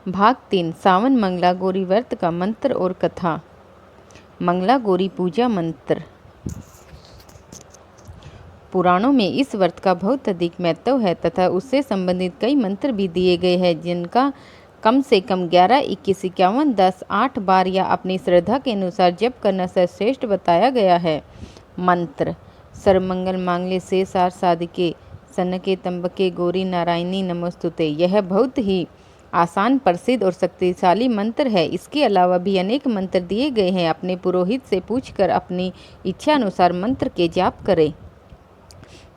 भाग 3 सावन मंगला गौरी व्रत का मंत्र और कथा। मंगला गौरी पूजा मंत्र। पुराणों में इस व्रत का बहुत अधिक महत्व है तथा उससे संबंधित कई मंत्र भी दिए गए हैं, जिनका कम से कम 11, 21, 51, 10, 8 बार या अपनी श्रद्धा के अनुसार जप करना सर्वश्रेष्ठ बताया गया है। मंत्र। सर्वमंगल मांगल्ये शिवे सर्वार्थ साधिके शरण्ये त्र्यंबके गौरी नारायणी नमोस्तुते। यह बहुत ही आसान, प्रसिद्ध और शक्तिशाली मंत्र है। इसके अलावा भी अनेक मंत्र दिए गए हैं। अपने पुरोहित से पूछकर अपनी इच्छा अनुसार मंत्र के जाप करें।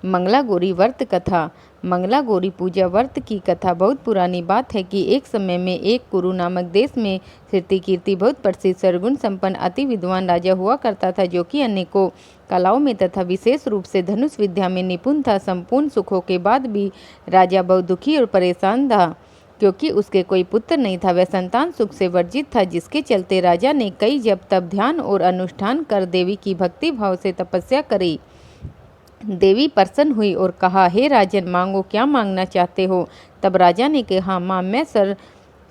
मंगला गौरी व्रत कथा। मंगला गौरी पूजा व्रत की कथा बहुत पुरानी बात है कि एक समय में एक कुरु नामक देश में कीर्ति बहुत प्रसिद्ध सर्वगुण संपन्न अति विद्वान राजा हुआ करता था, जो कि अनेकों कलाओं में तथा विशेष रूप से धनुष विद्या में निपुण था। संपूर्ण सुखों के बाद भी राजा बहुत दुखी और परेशान था, क्योंकि उसके कोई पुत्र नहीं था। वह संतान सुख से वर्जित था, जिसके चलते राजा ने कई जप तप ध्यान और अनुष्ठान कर देवी की भक्ति भाव से तपस्या करी। देवी प्रसन्न हुई और कहा, हे राजन, मांगो, क्या मांगना चाहते हो। तब राजा ने कहा, माँ, मैं सर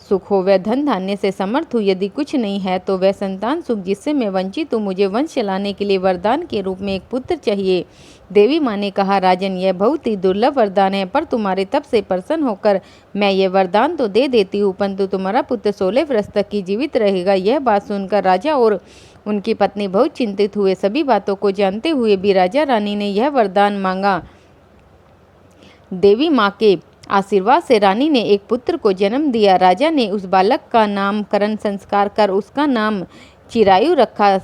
सुख हो वह धन धान्य से समर्थ हूँ। यदि कुछ नहीं है तो वह संतान सुख जिससे मैं वंचित हूँ। मुझे वंश चलाने के लिए वरदान के रूप में एक पुत्र चाहिए। देवी माँ ने कहा, राजन, यह बहुत ही दुर्लभ वरदान है, पर तुम्हारे तप से प्रसन्न होकर मैं यह वरदान तो दे देती हूँ, परंतु तुम्हारा पुत्र 16 वर्ष तक की जीवित रहेगा। यह बात सुनकर राजा और उनकी पत्नी बहुत चिंतित हुए। सभी बातों को जानते हुए भी राजा रानी ने यह वरदान मांगा। देवी माँ के आशीर्वाद से रानी ने एक पुत्र को जन्म दिया। राजा ने उस बालक का नामकरण संस्कार कर उसका नाम चिरायु रखा।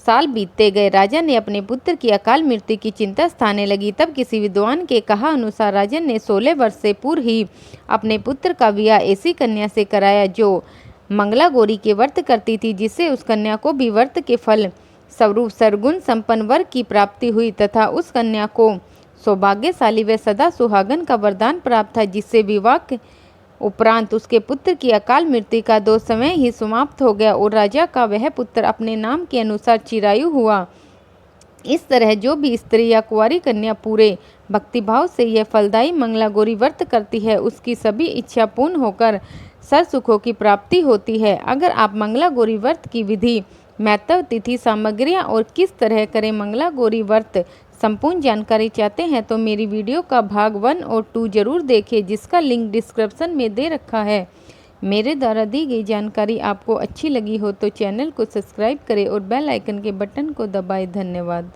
साल बीतते गए। राजा ने अपने पुत्र की अकाल मृत्यु की चिंता सताने लगी। तब किसी विद्वान के कहा अनुसार राजन ने 16 वर्ष से पूर्व ही अपने पुत्र का विवाह ऐसी कन्या से कराया जो मंगला गौरी के व्रत करती थी, जिससे उस कन्या को भी व्रत के फल स्वरूप सर्वगुण संपन्न वर की प्राप्ति हुई तथा उस कन्या को सौभाग्यशाली व सदा सुहागन का वरदान प्राप्त था, जिससे विवाह के उपरांत उसके पुत्र की अकाल मृत्यु का दोष समय ही समाप्त हो गया और राजा का वह पुत्र अपने नाम के अनुसार चिरायु हुआ। इस तरह जो भी स्त्री या कुंवारी कन्या पूरे भक्तिभाव से यह फलदायी मंगला गौरी व्रत करती है, उसकी सभी इच्छा पूर्ण होकर सर सुखों की प्राप्ति होती है। अगर आप मंगला गौरी व्रत की विधि, महत्व, तिथि, सामग्रियाँ और किस तरह करें मंगला गौरी व्रत संपूर्ण जानकारी चाहते हैं तो मेरी वीडियो का भाग 1 और 2 जरूर देखें, जिसका लिंक डिस्क्रिप्शन में दे रखा है। मेरे द्वारा दी गई जानकारी आपको अच्छी लगी हो तो चैनल को सब्सक्राइब करें और बेल आइकन के बटन को दबाएं। धन्यवाद।